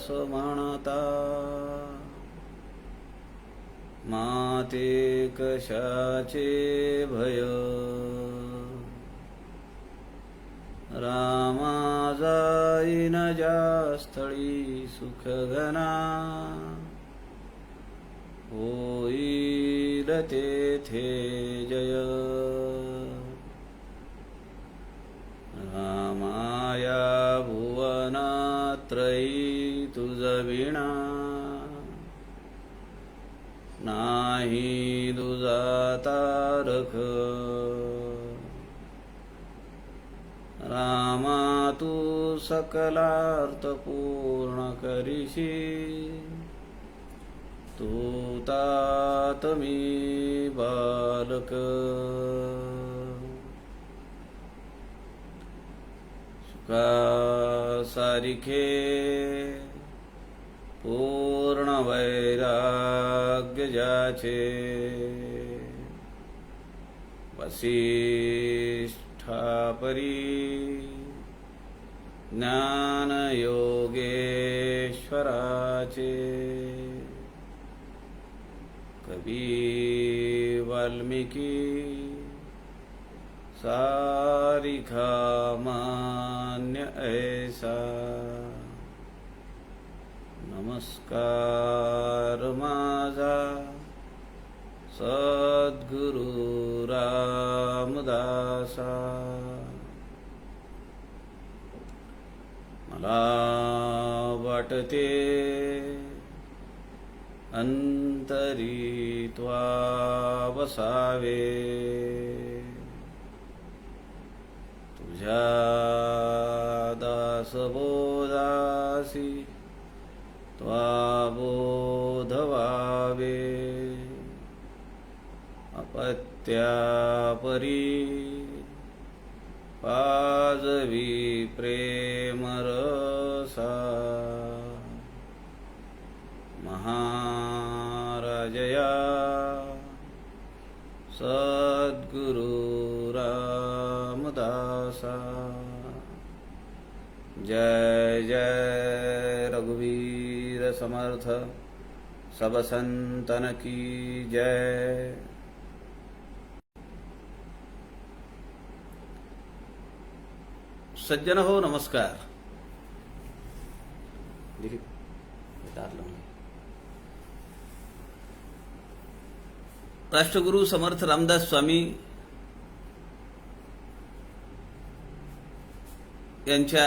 अस म्हणता, माते कशाचे भय, रामा जाईन ज्या स्थळी सुख घना, होईल तेथे जय. रामाया भुवनात्रयी तुझ विणा, नाही तुझा तारक. रामा तू सकलार्थ पूर्ण करीशी, तू तात मी बालक. सुखा सारिखे पूर्ण वैराग्य ज्याचे, वसिष्ठापरी ज्ञान योगेश्वराचे. कवी वाल्मिकी सारिखा मान्य ऐसा. नमस्कार माझा सद्गुरु रामदासा. मला वाटते अंतरी त्वा वसावे, तुझ्या दासबोधासी त्वा बोध व्हावे. अपत्यापरी पाजवी प्रेम रसा, महाराजया सद्गुरु रामदासा. जय जय रघुवीर समर्थ, सब संतन की जय. सज्जन हो नमस्कार. राष्ट्रगुरु समर्थ रामदास स्वामी यांच्या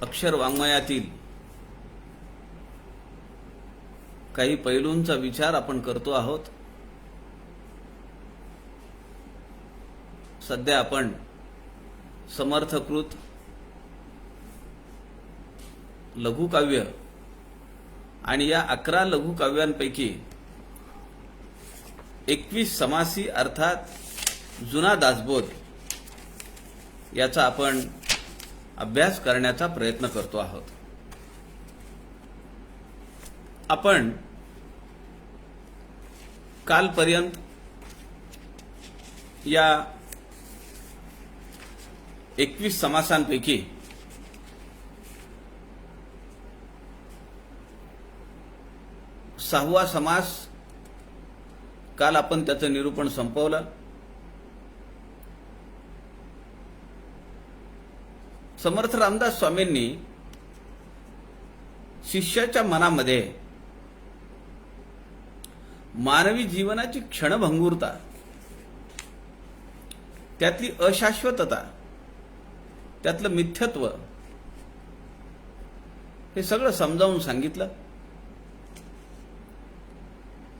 अक्षर वाङ्मयातील काही पैलूंचा विचार आपण करतो आहोत. सध्या आपण समर्थकृत लघुकाव्य आणि या 11 लघुकाव्यांपैकी 21 समासी अर्थात जुना दासबोध याचा आपण अभ्यास करण्याचा प्रयत्न करतो आहोत. आपण कालपर्यंत या 21 समासांपैकी सहावा समास काल आपण त्याचं निरूपण संपवलं. समर्थ रामदास स्वामींनी शिष्याच्या मनामध्ये मानवी जीवनाची क्षणभंगुरता, त्यातली अशाश्वतता, त्यातलं मिथ्यत्व हे सगळं समजावून सांगितलं.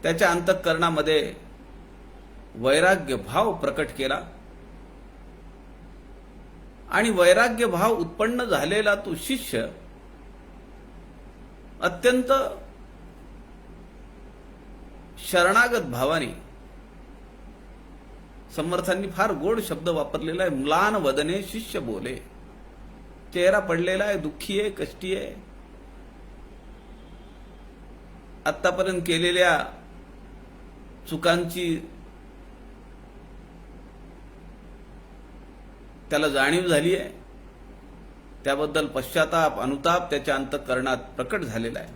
त्याच्या अंतःकरणामध्ये वैराग्य भाव प्रकट केला आणि वैराग्य भाव उत्पन्न झालेला तो शिष्य अत्यंत शरणागत भावाने, समर्थांनी फार गोड शब्द वापरलेला आहे, म्लान वदने शिष्य बोले. चेहरा पडलेला आहे, दुःखी आहे, कष्टी आहे. आतापर्यंत केलेल्या चुकांची त्याला जाणीव झाली आहे. त्याबद्दल पश्चाताप अनुताप त्याच्या अंतःकरणात प्रकट झालेला आहे.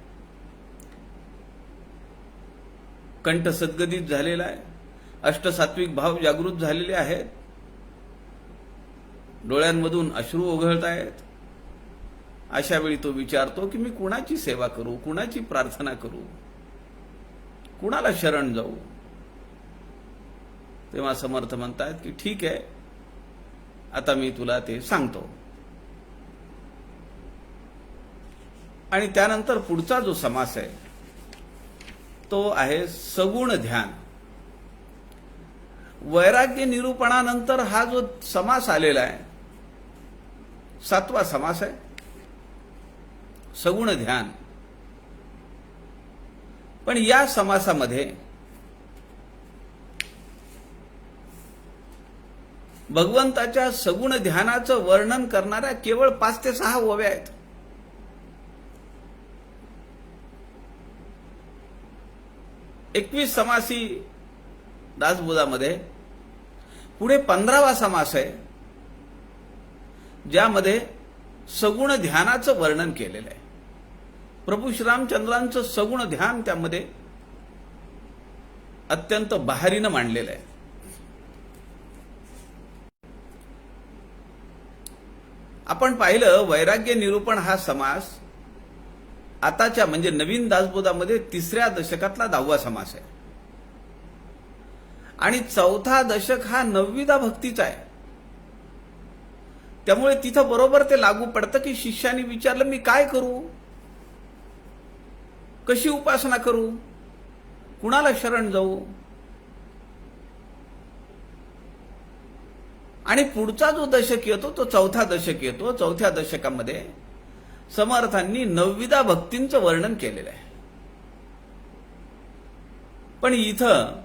कंठ सद्गदित झालेला आहे. अष्टसात्विक भाव जागृत झालेले आहेत. डोळ्यांमधून अश्रू ओघळत आहेत. अशा वेळी तो विचारतो की मी कुणाची सेवा करू, कुणाची प्रार्थना करू, कुणाला शरण जाऊ. तेव्हा समर्थ म्हणतात की ठीक आहे, आता मी तुला ते सांगतो. आणि त्यानंतर पुढचा जो समास आहे तो आहे सगुण ध्यान. वैराग्य निरूपणानंतर हा जो समास आलेला आहे 7वा समास आहे सगुण ध्यान. पण या समासामध्ये भगवंताच्या सगुण ध्यानाचं वर्णन करणाऱ्या केवळ 5 ते 6 ओव्या आहेत. एकवीस समासी दासबोधामध्ये पुढे 15वा समास आहे ज्यामध्ये सगुण ध्यानाचं वर्णन केलेलं आहे. प्रभू श्रीरामचंद्रांचं सगुण ध्यान त्यामध्ये अत्यंत बहारीनं मांडलेलं आहे. आपण पाहिलं वैराग्य निरूपण हा समास आताच्या म्हणजे नवीन दासबोधामध्ये 3ऱ्या दशकातला 10वा समास आहे आणि 4था दशक हा 9वीदा भक्तीचा आहे. त्यामुळे तिथं बरोबर ते लागू पडतं की शिष्याने विचारलं मी काय करू, कशी उपासना करू, कुणाला शरण जाऊ. आणि पुढचा जो दशक येतो तो 4था दशक येतो. 4थ्या दशकामध्ये समर्थांनी 9वीदा भक्तींचं वर्णन केलेलं आहे. पण इथं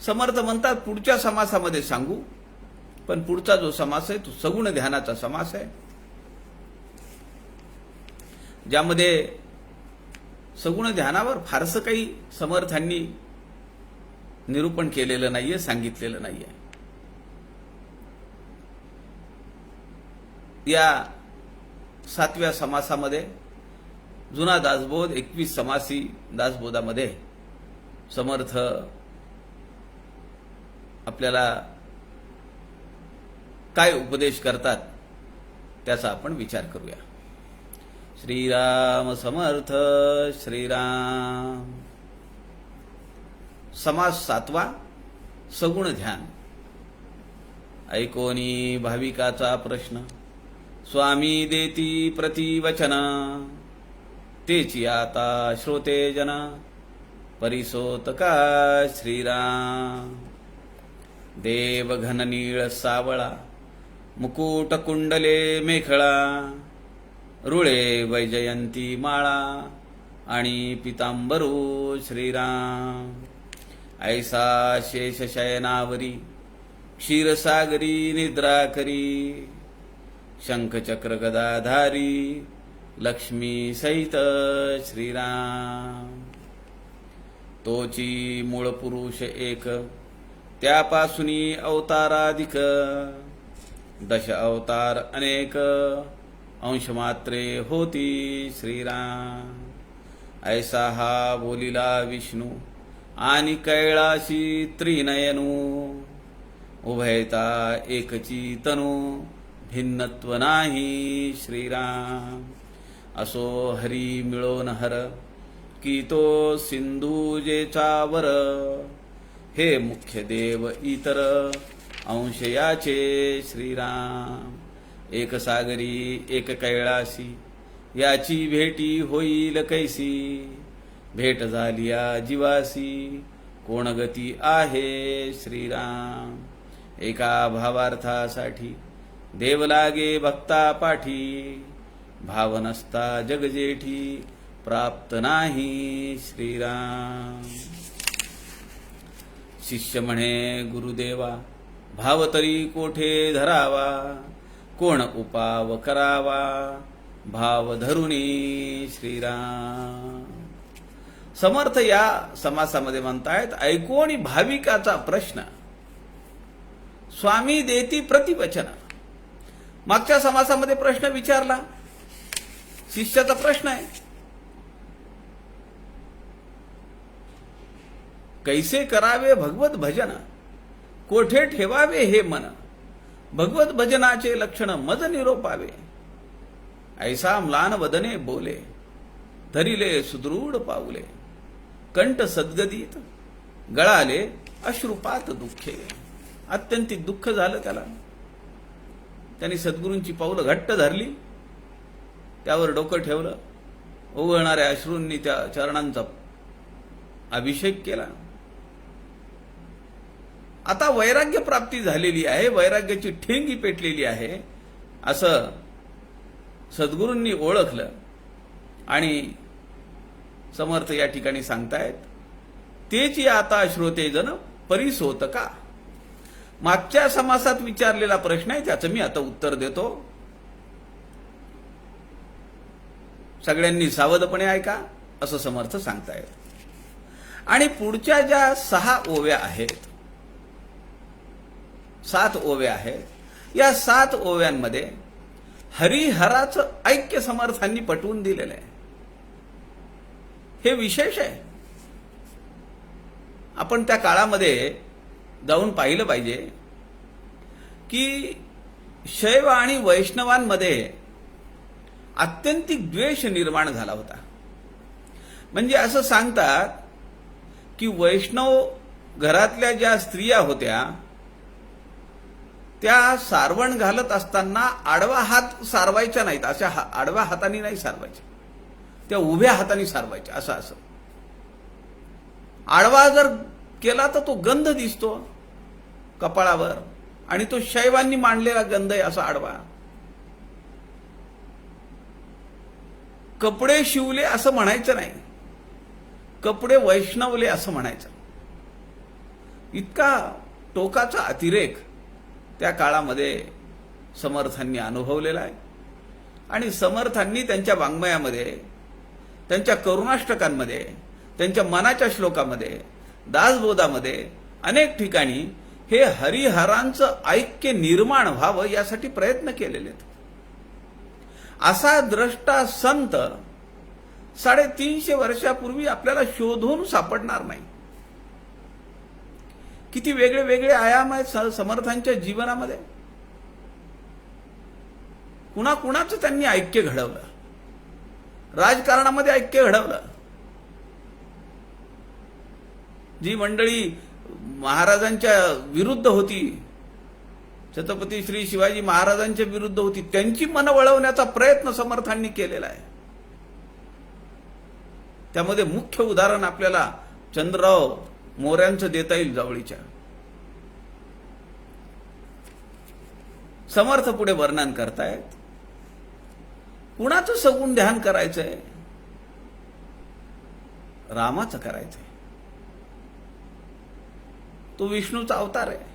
समर्थ म्हणतात पुढच्या समासामध्ये सांगू, पण पुढचा जो समास आहे तो सगुण ध्यानाचा समास आहे ज्यामध्ये सगुण ध्यानावर फारसं काही समर्थांनी निरूपण केलेलं नाहीये, सांगितलेलं नाहीये. या 7व्या समासामध्ये जुना दासबोध 21 समासी दासबोधामध्ये समर्थ आपल्याला काय उपदेश करतात त्याचा आपण विचार करूया. श्रीराम समर्थ श्रीराम. समास 7वा सगुण ध्यान. ऐकोनी भाविकाचा प्रश्न, स्वामी देती प्रतिवचन, तेची आता श्रोते जन, परिसोतका श्रीराम. देव घननीळ सावळा, मुकुट कुंडले मेखळा, रुळे वैजयंती माळा, आणि पितांबरू श्रीराम. ऐसा शेष शयनावरी, क्षीरसागरी निद्रा करी, शंखचक्र गदाधारी, लक्ष्मी सहित श्रीराम. तोची मूळ पुरुष एक, त्यापासूनी अवताराधिक, 10 अवतार अनेक, अंशमात्रे होती श्रीराम. ऐसा हा बोलिला विष्णू, आणि कैलाशी त्रिनयनू, उभयता एकची तनू, भिन्नत्व नाही श्रीराम. असो हरी मिळोन हर, की तो सिंधू जेचावर, हे मुख्य देव इतर, अंश याचे श्रीराम. एक सागरी एक कैलासी, याची भेटी होईल कैसी, भेट झालिया जीवासी, कोण गती आहे श्रीराम. एका भावार्थासाठी देव लागे भक्ता पाठी, भाव नसता जग जेठी, प्राप्त नाही श्रीराम. शिष्य म्हणे गुरुदेवा, भाव तरी कोठे धरावा, कोण उपाव करावा, भाव धरुणी श्रीराम. समर्थ या समासामध्ये म्हणतायत ऐकोणी भाविकाचा प्रश्न, स्वामी देती प्रतिवचन. मागच्या समासामध्ये प्रश्न विचारला, शिष्याचा प्रश्न आहे, कैसे करावे भगवत भजन, कोठे ठेवावे हे मन, भगवत भजनाचे लक्षण मज निरोपावे, ऐसा म्लान वदने बोले, धरिले सुदृढ पाऊले, कंठ सद्गदित गळाले अश्रुपात दुःखे. अत्यंतिक दुःख झालं त्याला. त्यांनी सद्गुरूंची पाऊलं घट्ट धरली, त्यावर डोकं ठेवलं, ओघळणाऱ्या अश्रूंनी त्या चरणांचा अभिषेक केला. आता वैराग्य प्राप्ती झालेली आहे, वैराग्याची ठेंगी पेटलेली आहे असं सद्गुरूंनी ओळखलं. आणि समर्थ या ठिकाणी सांगतायत, तेच आता श्रोतेजन परिसोत का. मागच्या समासात विचारलेला प्रश्न आहे, त्याचं मी आता उत्तर देतो. सगळ्यांनी सावधपणे ऐका असं समर्थ सांगतायत. आणि पुढच्या ज्या 6 ओव्या आहेत, 7 ओव्या आहेत, या 7 ओव्यांमध्ये हरिहराचं ऐक्य समर्थांनी पटवून दिलेलं आहे. हे विशेष आहे. आपण त्या काळामध्ये जाऊन पाहिलं पाहिजे की शैव आणि वैष्णवांमध्ये आत्यंतिक द्वेष निर्माण झाला होता. म्हणजे असं सांगतात की वैष्णव घरातल्या ज्या स्त्रिया होत्या त्या सारवण घालत असताना आडवा हात सारवायच्या नाहीत, अशा आडव्या हाताने नाही सारवायच्या, त्या उभ्या हाताने सारवायच्या. असं आडवा जर केला तर तो गंध दिसतो कपाळावर, आणि तो शैवांनी मांडलेला गंध आहे असा आडवा. कपडे शिवले असं म्हणायचं नाही, कपडे वैष्णवले असं म्हणायचं. इतका टोकाचा अतिरेक त्या काळामध्ये समर्थांनी अनुभवलेला आहे. आणि समर्थांनी त्यांच्या वाङ्मयामध्ये, त्यांच्या करुणाष्टकांमध्ये, त्यांच्या मनाच्या श्लोकामध्ये, दासबोधामध्ये अनेक ठिकाणी हे हरिहरांचं ऐक्य निर्माण व्हावं यासाठी प्रयत्न केलेले आहेत. असा द्रष्टा संत 350 वर्षापूर्वी आपल्याला शोधून सापडणार नाही. किती वेगळे वेगळे आयाम आहेत समर्थांच्या जीवनामध्ये. कुणाकुणाचं त्यांनी ऐक्य घडवलं, राजकारणामध्ये ऐक्य घडवलं. जी मंडळी महाराजांच्या विरुद्ध होती, छत्रपती श्री शिवाजी महाराजांच्या विरुद्ध होती, त्यांची मन वळवण्याचा प्रयत्न समर्थांनी केलेला आहे. त्यामध्ये मुख्य उदाहरण आपल्याला चंद्रराव मोऱ्यांचं देता येईल जवळीच्या. समर्थ पुढे वर्णन करतायत, कुणाचं सगुण ध्यान करायचंय, रामाचं करायचंय. तो विष्णूचा अवतार आहे.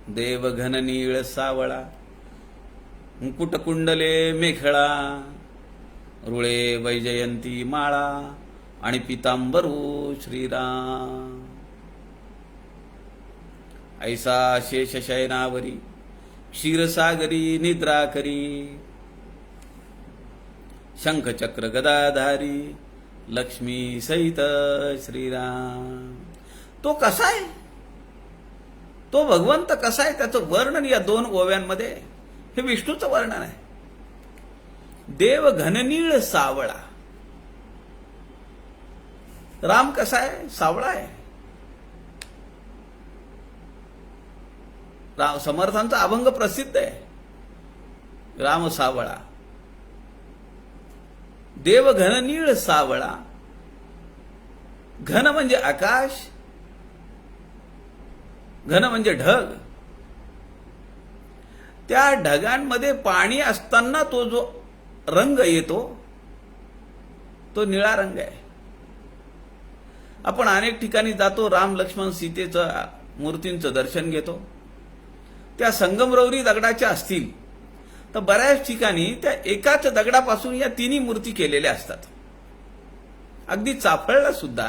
देव घन नीळ सावळा, मुकुट कुंडले मेखळा, रुळे वैजयंती माळा, आणि पितांबरू श्रीराम. ऐसा शेष शयनावरी, क्षीरसागरी निद्रा करी, शंख चक्र गदाधारी, लक्ष्मी सहित श्रीराम. तो कसा आहे, तो भगवंत कसा आहे, त्याचं वर्णन या 2 ओव्यांमध्ये. हे विष्णूचं वर्णन आहे. देव घननीळ सावळा. राम कसा आहे, सावळा आहे. राम समर्थांचा अभंग प्रसिद्ध आहे, राम सावळा. देव घननीळ सावळा. घन म्हणजे आकाश, घन म्हणजे ढग. त्या ढगांमध्ये पाणी असताना तो जो रंग येतो तो निळा रंग आहे. आपण अनेक ठिकाणी जातो, राम लक्ष्मण सीतेचं मूर्तींचं दर्शन घेतो. त्या संगमरवरी दगडाच्या असतील तर बऱ्याच ठिकाणी त्या एकाच दगडापासून या 3 मूर्ती केलेल्या असतात. अगदी चाफळला सुद्धा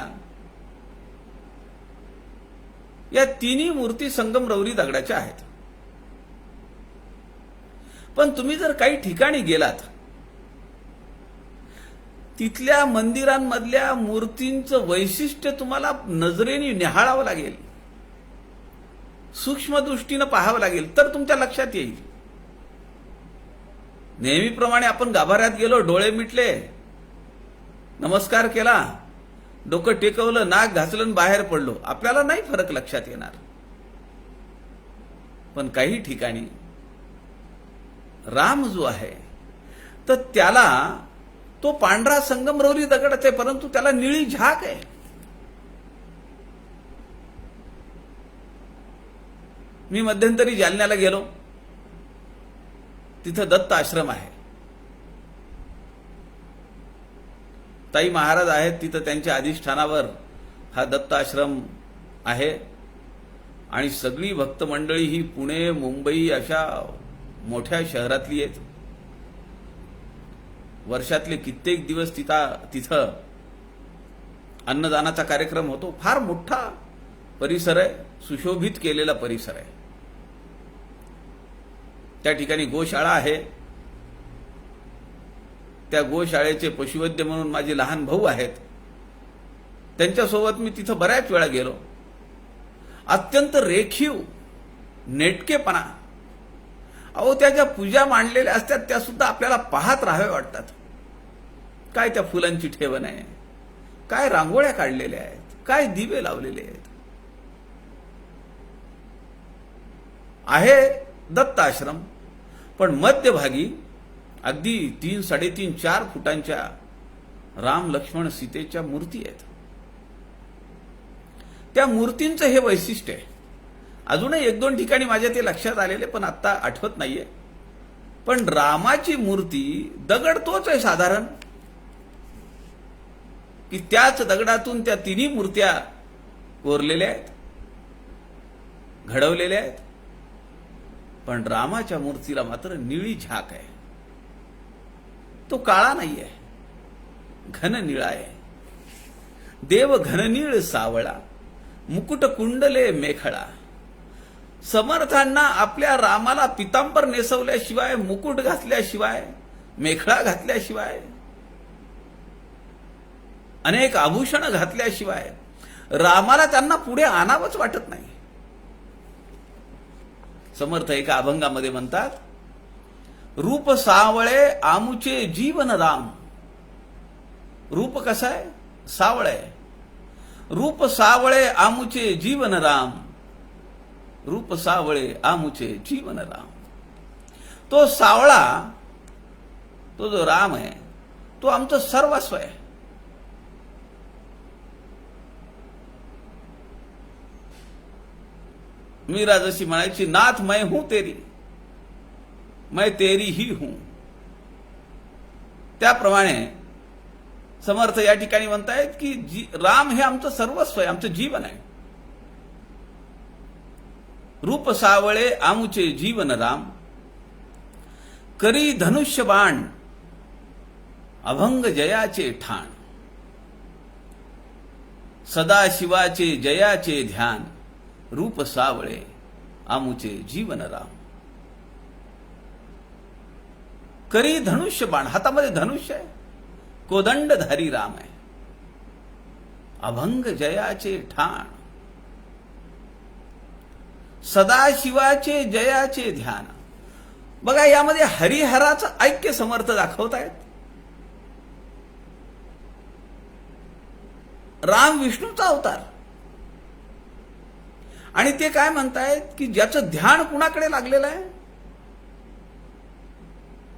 या 3 मूर्ती संगमरवरी दगडाच्या आहेत. पण तुम्ही जर काही ठिकाणी गेलात, तिथल्या मंदिरांमधल्या मूर्तींचं वैशिष्ट्य तुम्हाला नजरेने निहाळावं लागेल, सूक्ष्म दृष्टीनं पाहावं लागेल, तर तुमच्या लक्षात येईल. नेहमीप्रमाणे आपण गाभाऱ्यात गेलो, डोळे मिटले, नमस्कार केला, डोकं टेकवलं, नाक घासलं आणि बाहेर पडलो, आपल्याला नाही फरक लक्षात येणार. पण काही ठिकाणी राम जो आहे तर त्याला तो पांढरा संगमरवरी दगडच आहे, परंतु त्याला निळी झाक आहे. मी मध्यंतरी जालन्याला गेलो, तिथं दत्त आश्रम आहे. ताई महाराज आहेत तिथं, त्यांच्या अधिष्ठानावर हा दत्त आश्रम आहे. आणि सगळी भक्त मंडळी ही पुणे, मुंबई अशा मोठ्या शहरातली आहेत. वर्षातले कित्येक दिवस तिथं अन्नदानाचा कार्यक्रम होतो. फार मोठा परिसर आहे, सुशोभित केलेला परिसर आहे. त्या ठिकाणी गोशाळा आहे. त्या गोशाळेचे पशुवैद्य म्हणून माझे लहान भाऊ आहेत, त्यांच्यासोबत मी तिथं बऱ्याच वेळा गेलो. अत्यंत रेखीव नेटकेपणा, अहो त्या ज्या पूजा मांडलेल्या असतात त्या सुद्धा आपल्याला पाहत राहाव्या वाटतात. काय त्या फुलांची ठेवण आहे, काय रांगोळ्या काढलेल्या आहेत, काय दिवे लावलेले आहेत. आहे दत्त आश्रम, पण मध्यभागी अगदी 3, 3.5, 4 फुटांच्या राम, लक्ष्मण, सीतेच्या मूर्ती आहेत. त्या मूर्तींचं हे वैशिष्ट्य आहे. अजूनही 1-2 ठिकाणी माझ्या ते लक्षात आलेले, पण आता आठवत नाहीये. पण रामाची मूर्ती दगड तोच आहे साधारण, की त्याच दगडातून त्या तिन्ही मूर्त्या कोरलेल्या आहेत, घडवलेल्या आहेत. पण रामाच्या मूर्तीला मात्र निळी झाक आहे. तो काळा नाहीये, घन निळा आहे. देव घननीळ सावळा, मुकुट कुंडले मेखळा. समर्थांना आपल्या रामाला पितांबर नेसवल्याशिवाय, मुकुट घातल्याशिवाय, मेखळा घातल्याशिवाय, अनेक आभूषण घातल्याशिवाय रामाला त्यांना पुढे आणावंच वाटत नाही. समर्थ एका अभंगामध्ये म्हणतात, रूप सावळे आमुचे जीवन राम. रूप कसं आहे? सावळ आहे. रूप सावळे आमुचे जीवन राम, रूप सावळे आमुचे जीवन राम. तो सावळा, तो जो राम आहे, तो आमचं सर्वस्व आहे. मीरा जशी म्हणायची, नाथ मैं हूं तेरी, मैं तेरी ही हूं. त्याप्रमाणे समर्थ या ठिकाणी म्हणतायत की राम हे आमचं सर्वस्व आहे, आमचं जीवन आहे. रूप सावळे आमुचे जीवन राम, करी धनुष्य बाण, अभंग जयाचे ठाण. सदाशिवाचे जयाचे ध्यान, रूप सावळे आमुचे जीवन राम. करी धनुष्य बाण, हातामध्ये धनुष्य आहे, कोदंडधारी राम आहे. अभंग जयाचे ठाण, सदाशिवाचे जयाचे ध्यान. बघा, यामध्ये हरिहराचं ऐक्य समर्थ दाखवतायत. राम विष्णूचा अवतार, आणि ते काय म्हणतायत की ज्याचं ध्यान कुणाकडे लागलेलं आहे?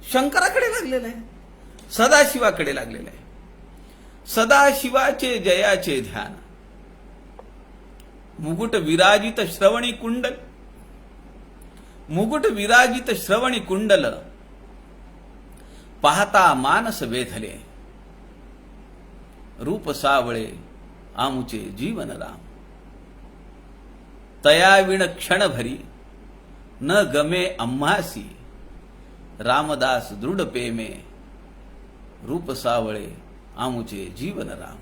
शंकराकडे लागलेलं आहे, सदाशिवाकडे लागलेलं आहे. सदाशिवाचे जयाचे ध्यान, मुकुट विराजित श्रवणी कुंडल, मुकुट विराजित श्रवणी कुंडल, पाहता मानस वेधले, रूप सावळे आमुचे जीवन राम. तयाविण क्षणभरी न गमे आम्हासी, रामदास दृढ प्रेमे, रूप सावळे आमुचे जीवन राम.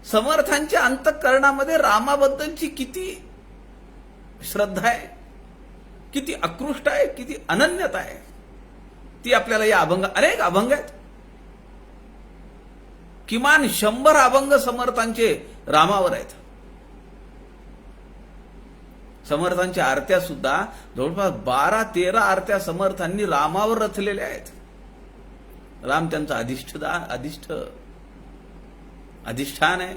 समर्थांच्या अंतःकरणामध्ये रामाबद्दलची किती श्रद्धा आहे, किती उत्कृष्ट आहे, किती अनन्यता आहे ती आपल्याला या अभंग, अनेक अभंग आहेत, किमान 100 अभंग समर्थांचे रामावर आहेत. समर्थांच्या आरत्या सुद्धा जवळपास 12-13 आरत्या समर्थांनी रामावर रचलेल्या आहेत. राम त्यांचा अधिष्ठान आहे.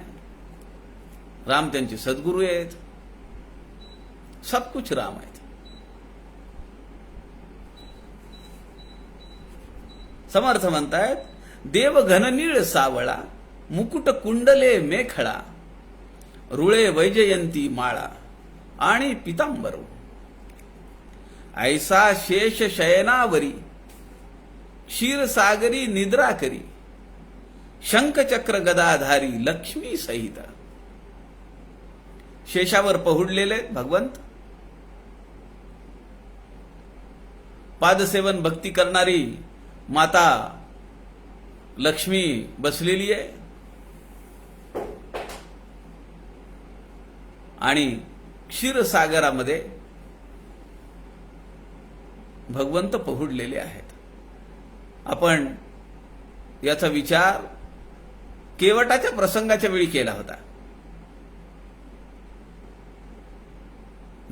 राम त्यांचे सद्गुरू आहेत. सब कुछ राम आहेत. समर्थ म्हणतायत, देव घननीळ सावळा, मुकुट कुंडले मेखळा, रुळे वैजयंती माळा आणि पितांबरू, ऐसा शेष शयनावरी, क्षीरसागरी निद्रा करी, शंखचक्र गदाधारी लक्ष्मी सहित. शेषावर पहुडलेले भगवंत, पादसेवन भक्ती करणारी माता लक्ष्मी बसलेली आहे आणि क्षीरसागरामध्ये भगवंत पहुडलेले आहेत. आपण याचा विचार केवटाच्या प्रसंगाच्या वेळी केला होता.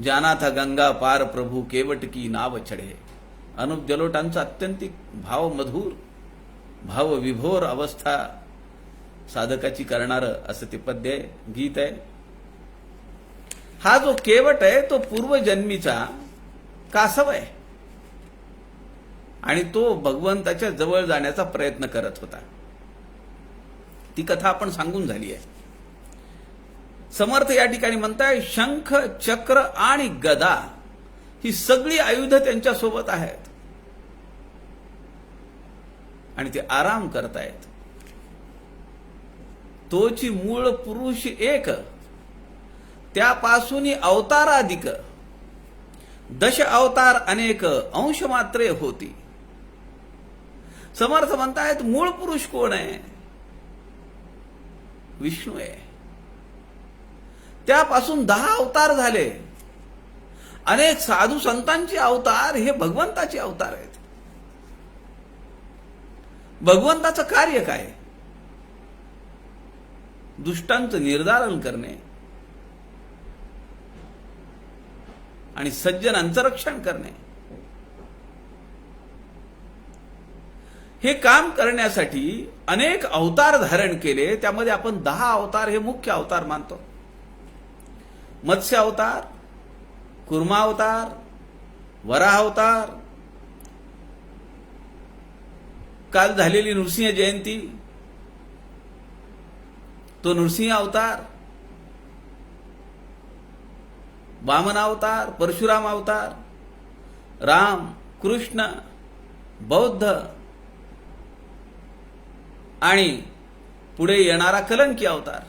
जाना था गंगा पार प्रभू केवट की नाव चढे. अनुप जलोटांचा अत्यंतिक भावमधुर भावविभोर अवस्था साधकाची करणारं असं ते पद्य आहे, गीत आहे. हा जो केवट आहे तो पूर्वजन्मीचा कासव आहे आणि तो भगवंताच्या जवळ जाण्याचा प्रयत्न करत होता. ती कथा आपण सांगून झाली आहे. समर्थ या ठिकाणी म्हणताय, शंख चक्र आणि गदा ही सगळी आयुध त्यांच्या सोबत आहेत आणि ते आराम करतायत. तोची मूळ पुरुष एक, त्यापासून अवताराधिक, दश अवतार अनेक, अंश मात्रे होती. समर्थ म्हणतायत, मूळ पुरुष कोण आहे? विष्णू आहे. त्यापासून 10 अवतार झाले. अनेक साधू संतांचे अवतार हे भगवंताचे अवतार आहेत. भगवंताचं कार्य काय? दुष्टांचं निर्धारण करणे आणि सज्जनांचं रक्षण करणे. हे काम करण्यासाठी अनेक अवतार धारण केले. त्यामध्ये आपण 10 अवतार हे मुख्य अवतार मानतो. मत्स्य अवतार, कुर्मा अवतार, वराह अवतार, काल झालेली नृसिंह जयंती तो नृसिंह अवतार, वामन अवतार, परशुराम अवतार, राम, कृष्ण, बौद्ध आणि पुढे येणारा कलंकी अवतार.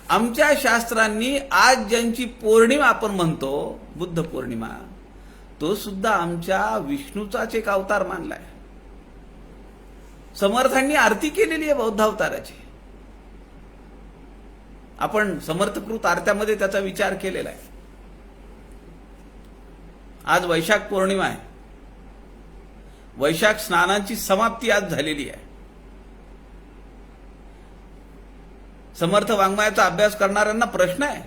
आमच्या शास्त्रांनी आज ज्यांची पौर्णिमा आपण म्हणतो, बुद्ध पौर्णिमा, तो सुद्धा आमच्या विष्णूचाच एक अवतार मानलाय. समर्थांनी आरती केलेली आहे बौद्ध अवताराची. आपण समर्थकृत आरत्यामध्ये त्याचा विचार केलेला आहे. आज वैशाख पौर्णिमा आहे. वैशाख स्नानांची समाप्ती आज झालेली आहे. समर्थ वाङ्मयाचा अभ्यास करणाऱ्यांना प्रश्न आहे,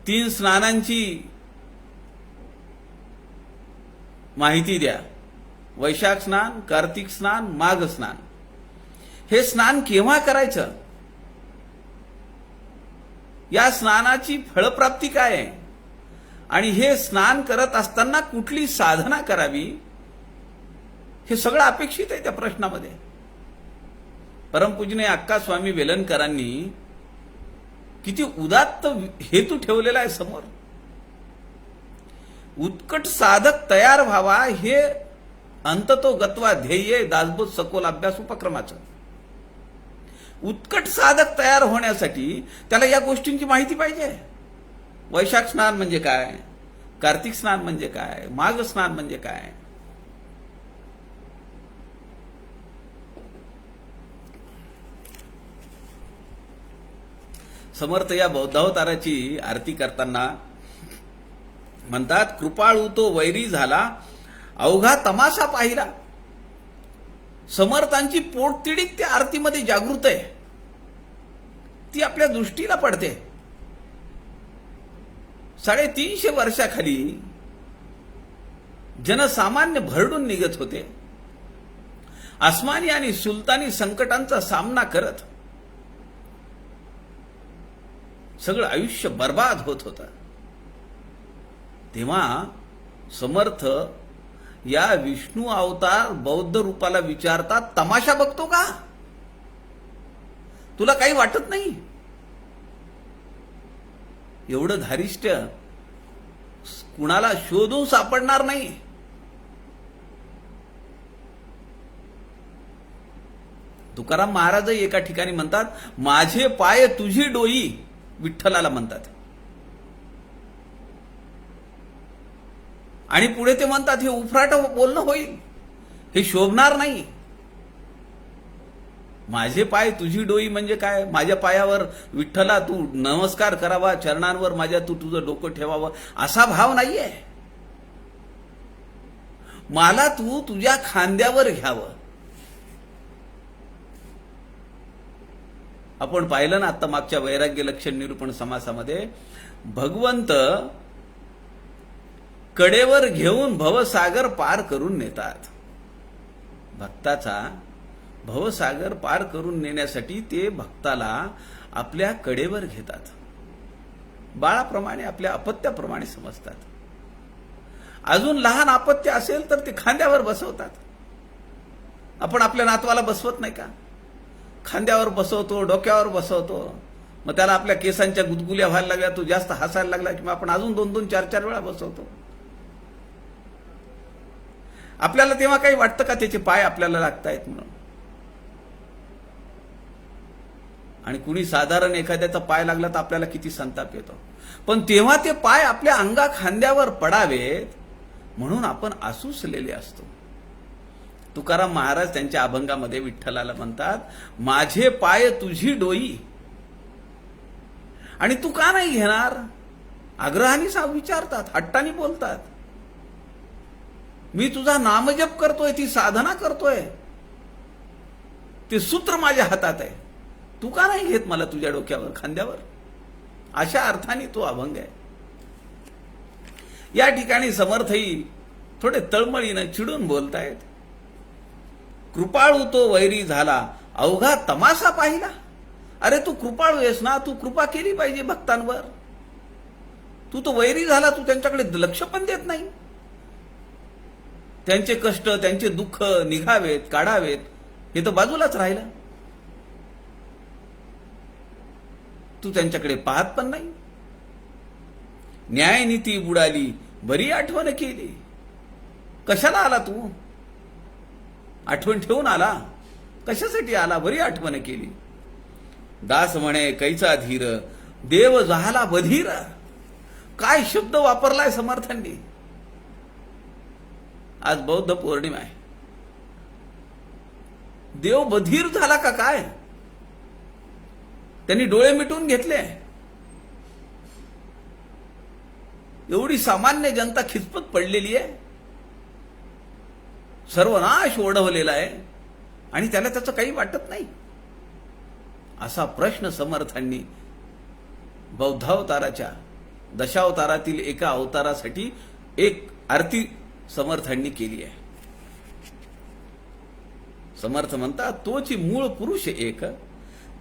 3 स्नानांची माहिती द्या. वैशाख स्नान, कार्तिक स्नान, माघ स्नान. हे स्नान केव्हा करायचं? या स्नानाची फळप्राप्ती काय आहे? आणि हे स्नान करत असताना कुठली साधना करावी? हे सगळं अपेक्षित आहे त्या प्रश्नामध्ये. परमपूजनीय अक्का स्वामी वेलणकरांनी किती उदात्त हेतू ठेवलेला आहे समोर. उत्कट साधक तयार व्हावा हे अंततो गत्वा ध्येय दासबोध सखोल अभ्यास उपक्रमाचं. उत्कट साधक तयार होण्यासाठी त्याला या गोष्टींची माहिती पाहिजे. वैशाख स्नान म्हणजे काय? कार्तिक स्नान म्हणजे काय? माघ स्नान म्हणजे काय? समर्थ या बौद्धावताराची आरती करताना म्हणतात, कृपाळू तो वैरी झाला, अवघा तमाशा पाहिला. समर्थांची पोटतिडीक त्या आरतीमध्ये जागृत आहे, ती आपल्या दृष्टीला पडते. 350 वर्षाखाली जनसामान्य भरडून निघत होते. आसमानी आणि सुलतानी संकटांचा सामना करत सगळं आयुष्य बर्बाद होत होतं. तेव्हा समर्थ या विष्णू अवतार बौद्ध रूपाला विचारतात, तमाशा बघतो का? तुला काही वाटत नाही? एवढं धारिष्ट कुणाला शोधून सापडणार नाही. तुकाराम महाराज एका ठिकाणी म्हणतात, माझे पाय तुझी डोई, विठ्ठलाला म्हणतात. आणि पुढे ते म्हणतात, हे उफराट बोलणं होईल, हे शोभणार नाही. माझे पाय तुझी डोई म्हणजे काय? माझ्या पायावर विठ्ठला तू नमस्कार करावा, चरणांवर माझ्या तू तुझं डोकं ठेवावं, असा भाव नाहीये. मला तू तुझ्या खांद्यावर घ्यावं. आपण पाहिलं ना आता मागच्या वैराग्य लक्षण निरूपण समासामध्ये, भगवंत कडेवर घेऊन भवसागर पार करून नेतात. भक्ताचा भवसागर पार करून नेण्यासाठी ते भक्ताला आपल्या कडेवर घेतात. बाळाप्रमाणे, आपल्या अपत्याप्रमाणे समजतात. अजून लहान अपत्य असेल तर ते खांद्यावर बसवतात. आपण आपल्या नातवाला बसवत नाही का? खांद्यावर बसवतो, डोक्यावर बसवतो. मग त्याला आपल्या केसांच्या गुदगुल्या व्हायला लागल्या, तो जास्त हसायला लागला की आपण अजून 2-2, 4-4 वेळा बसवतो. आपल्याला तेव्हा काही वाटतं का त्याचे पाय आपल्याला लागतायत म्हणून? आणि कुणी साधारण एखाद्याचा पाय लागला तर आपल्याला किती संताप येतो. पण तेव्हा ते पाय आपल्या अंगा खांद्यावर पडावेत म्हणून आपण आसुसलेले असतो. तुकाराम महाराज त्यांच्या अभंगामध्ये विठ्ठलाला म्हणतात, माझे पाय तुझी डोई. आणि तू का नाही घेणार? आग्रहाने विचारतात, हट्टाने बोलतात. मी तुझा नामजप करतोय, ती साधना करतोय, ते सूत्र माझ्या हातात आहे, तू का नाही घेत मला तुझ्या डोक्यावर, खांद्यावर? अशा अर्थाने तो अभंग आहे. या ठिकाणी समर्थही थोडे तळमळीनं चिडून बोलतायत. कृपाळू तो वैरी झाला, अवघा तमाशा पाहिला. अरे तू कृपाळू आहेस ना, तू कृपा केली पाहिजे भक्तांवर. तू तो वैरी झाला, तू त्यांच्याकडे लक्ष पण देत नाही. त्यांचे कष्ट, त्यांचे दुःख निघावेत, काढावेत, हे तर बाजूलाच राहिलं. तू त्यांच्याकडे पाहत पण नाही. न्यायनीती बुडाली, बरी आठवण केली. कशाला आला तू? आठवण ठेवून आला? कशासाठी आला? बरी आठवण केली. दास म्हणे कैचा धीर, देव झाला बधीर. काय शब्द वापरलाय समर्थांनी. आज बौद्ध पौर्णिमा आहे. देव बधीर झाला का काय? त्यांनी डोळे मिटून घेतले. एवढी सामान्य जनता खिचपत पडलेली आहे, सर्वनाश ओढवलेला आहे, आणि त्याला त्याचं काही वाटत नाही. असा प्रश्न समर्थांनी बौद्धावताराच्या दशावतारातील एका अवतारासाठी एक आरती समर्थांनी केली आहे. समर्थ म्हणतात, तोची मूळ पुरुष एक,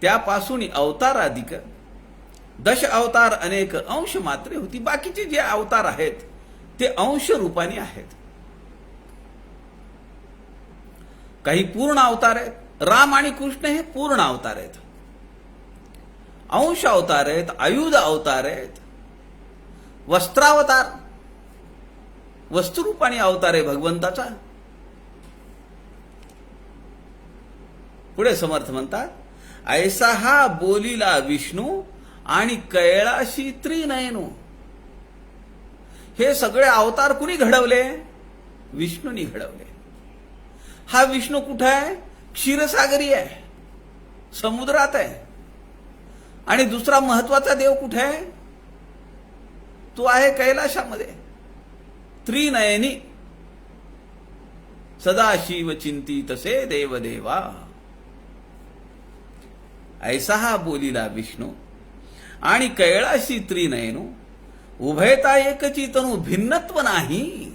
त्यापासून अवताराधिक, दश अवतार अनेक, अंश मात्रे होती. बाकीचे जे अवतार आहेत ते अंश रूपाने आहेत. काही पूर्ण अवतार आहेत. राम आणि कृष्ण हे पूर्ण अवतार आहेत. अंश अवतार आहेत, आयुध अवतार आहेत, वस्त्रावतार, वस्तुरूपाने अवतार आहे भगवंताचा. पुढे समर्थ म्हणतात, ऐसा हा बोलीला विष्णू आणि कैलाशी त्रिनयनू. हे सगळे अवतार कुणी घडवले? विष्णूनी घडवले. हा विष्णू कुठे आहे? क्षीरसागरी आहे, समुद्रात आहे. आणि दुसरा महत्वाचा देव कुठे आहे? तो आहे कैलाशामध्ये, त्रिनयनी सदाशिव चिंतितसे देवदेवा. ऐसा हा बोलिला विष्णू आणि कैलाशी त्रिनयनो, उभयता एकची तनु भिन्नत्व नाही.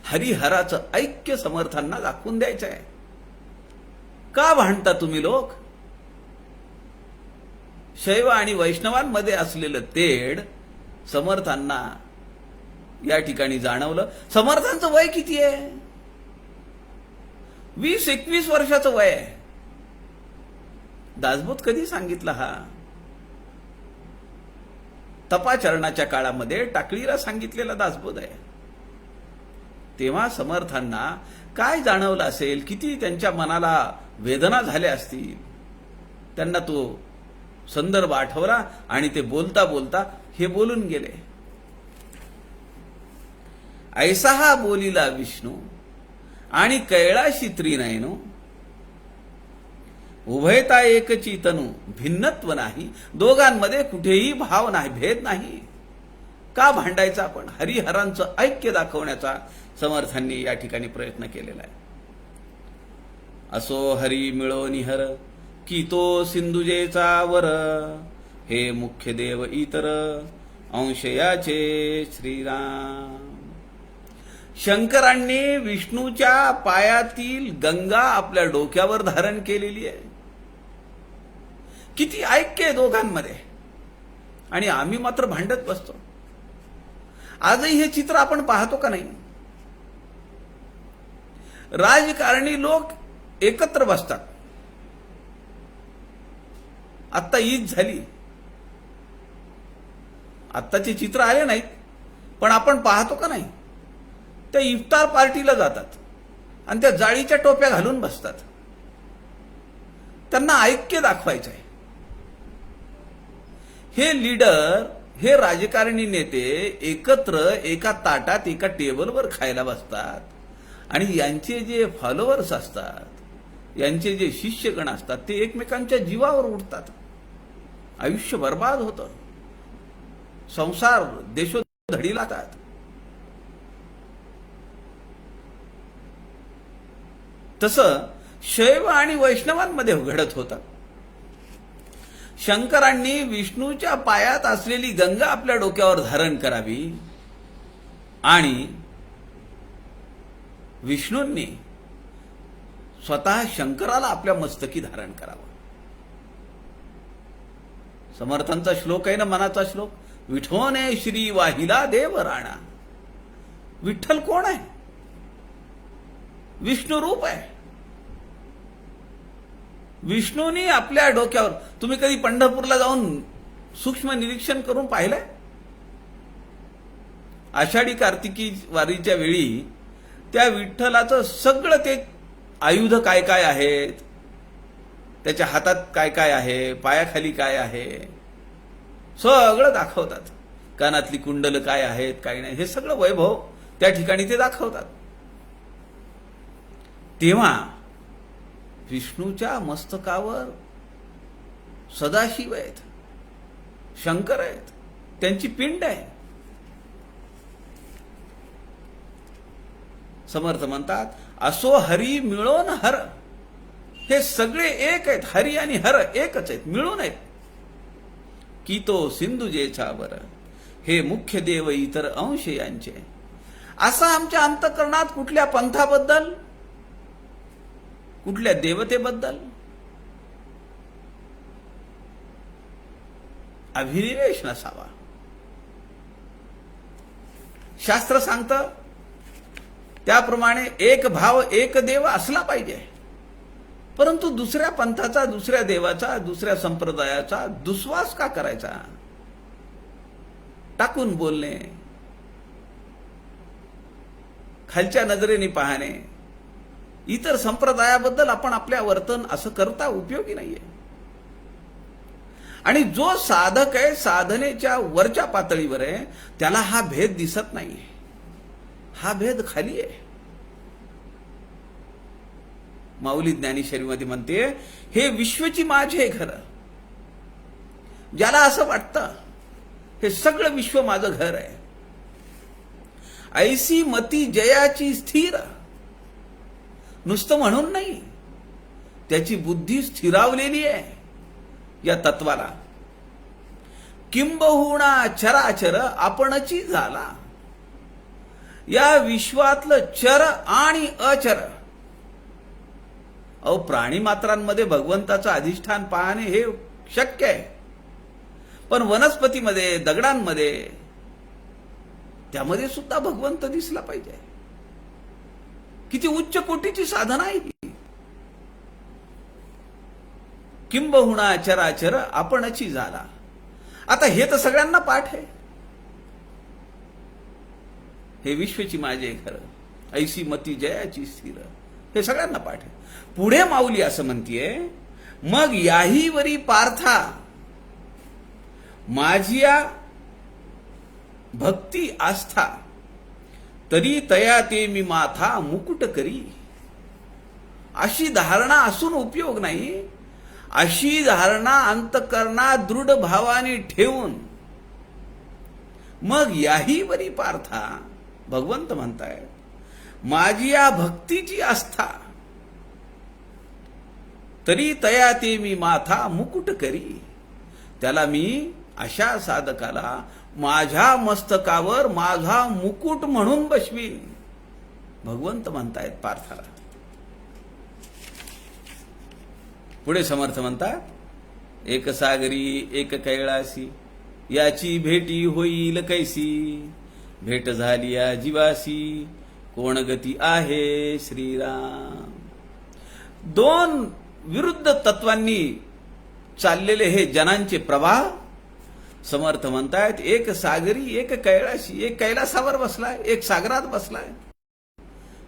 हरिहराचं ऐक्य समर्थांना दाखवून द्यायचं आहे. का भांडता तुम्ही लोक? शैव आणि वैष्णवांमध्ये असलेलं तेढ समर्थांना या ठिकाणी जाणवलं. समर्थांचं वय किती आहे? 20-21 वर्षाचं वय आहे. दासबोध कधी सांगितला हा? तपाचरणाच्या काळामध्ये टाकळीला सांगितलेला दासबोध आहे. तेव्हा समर्थांना काय जाणवलं असेल, किती त्यांच्या मनाला वेदना झाल्या असतील. त्यांना तो संदर्भ आठवला आणि ते बोलता बोलता हे बोलून गेले. ऐसा हा बोलिला विष्णू आणि कैलाशी त्रिनयनो, उभयता एकची तनु भिन्नत्व नाही. दोघांमध्ये कुठेही भाव नाही, भेद नाही. का भांडायचा आपण? हरिहरांचं ऐक्य दाखवण्याचा समर्थांनी या ठिकाणी प्रयत्न केलेला आहे. असो हरी मिळो निहर, की तो सिंधुजेचा वर. हे मुख्य देव इतर, अंश याचे श्रीराम. शंकरांनी विष्णूच्या पायातील गंगा आपल्या डोक्यावर धारण केलेली आहे. किती ऐक्य आहे दोघांमध्ये, आणि आम्ही मात्र भांडत बसतो. आजही हे चित्र आपण पाहतो का नाही? राजकारणी लोक एकत्र बसतात. आत्ता ईद झाली, आत्ताचे चित्र आले नाहीत, पण आपण पाहतो का नाही? त्या इफ्तार पार्टीला जातात आणि त्या जाळीच्या टोप्या घालून बसतात. त्यांना ऐक्य दाखवायचं आहे. हे लीडर, हे राजकारणी नेते एकत्र एका ताटात एका टेबलवर खायला बसतात, आणि यांचे जे फॉलोअर्स असतात, यांचे जे शिष्यगण असतात, ते एकमेकांच्या जीवावर उठतात. आयुष्य बर्बाद होतं, संसार देशोधडी लागतात. तसं शैव आणि वैष्णवांमध्ये घडत होतं. शंकरांनी विष्णूच्या पायात असलेली गंगा आपल्या डोक्यावर धारण करावी, आणि विष्णूंनी स्वतः शंकराला आपल्या मस्तकी धारण करावं. समर्थांचा श्लोक आहे ना, मनाचा श्लोक. विठोने श्री वाहिला देव राणा. विठ्ठल कोण आहे? विष्णू रूप आहे. विष्णूंनी आपल्या डोक्यावर, तुम्ही कधी पंढरपूरला जाऊन सूक्ष्म निरीक्षण करून पाहिलंय? आषाढी कार्तिकी वारीच्या वेळी त्या विठ्ठलाचं सगळं ते आयुध काय काय आहेत, त्याच्या हातात काय काय आहे, पायाखाली काय आहे, सगळं दाखवतात. कानातली कुंडल काय आहेत, काय नाही, हे सगळं वैभव त्या ठिकाणी ते दाखवतात. तेव्हा विष्णूच्या मस्तकावर सदाशिव आहेत, शंकर आहेत, त्यांची पिंड आहे. समर्थ म्हणतात, असो हरी मिळून हर. हे सगळे एक आहेत. हरी आणि हर एकच आहेत, मिळून आहेत. की तो सिंधुजेचा वर, हे मुख्य देव इतर अंश यांचे. असं आमच्या अंतःकरणात कुठल्या पंथाबद्दल, कुठल्या देवतेबद्दल अभिनिवेश नसावा. शास्त्र सांगतं त्याप्रमाणे एक भाव एक देव असला पाहिजे. परंतु दुसऱ्या पंथाचा, दुसऱ्या देवाचा, दुसऱ्या संप्रदायाचा दुस्वास का करायचा? टाकून बोलणे, खालच्या नजरेने पाहणे, इतर संप्रदायाबद्दल आपण आपल्या वर्तन असं करता उपयोगी नाहीये. आणि जो साधक आहे, साधनेच्या वरच्या पातळीवर आहे, त्याला हा भेद दिसत नाहीये. हा भेद खाली आहे. माऊली ज्ञानेश्वरीमध्ये म्हणते, हे विश्वची माझे घर. ज्याला असं वाटतं हे सगळं विश्व माझं घर आहे, ऐसी मती जयाची स्थिर, नुसतं म्हणून नाही, त्याची बुद्धी स्थिरावलेली आहे या तत्वाला. किंबहुना चराचर आपणची झाला, या विश्वातलं चर आणि अचर. अहो, प्राणी मात्रांमध्ये भगवंताचं अधिष्ठान पाहणे हे शक्य आहे, पण वनस्पतीमध्ये, दगडांमध्ये, त्यामध्ये सुद्धा भगवंत दिसला पाहिजे. किती उच्च कोटीची साधना आहे ही. किंबहुना चराचर आपणची झाला. आता हे तर सगळ्यांना पाठ आहे, हे विश्वची माझे घर, ऐसी मती जयाची स्थिर, हे सगळ्यांना पाठ आहे. पुढे माऊली असं म्हणतीये, मग याही वरी पार्था माझिया भक्ती आस्था, तरी तया ते मी माथा मुकुट करी. अशी धारणा असून उपयोग नाही. अशी धारणा अंतकरणात दृढ भावाने ठेवून मग याही वरी पार्था, भगवंत म्हणतायत, माझी या भक्तीची आस्था, तरी तया ते मी माथा मुकुट करी. त्याला मी अशा साधकाला माझ्या मस्तकावर माझा मुकुट म्हणून बसवीन, भगवंत म्हणतायत पार्थाला. पुढे समर्थ म्हणतात, एक सागरी एक कैलासी, याची भेटी होईल कैसी, भेट झाली या जीवासी, कोण गती आहे श्रीराम. दोन विरुद्ध तत्वांनी चाललेले हे जनांचे प्रवाह. समर्थ म्हणतायत, एक सागरी एक कैलाशी, एक कैलासावर बसलाय, एक सागरात बसलाय.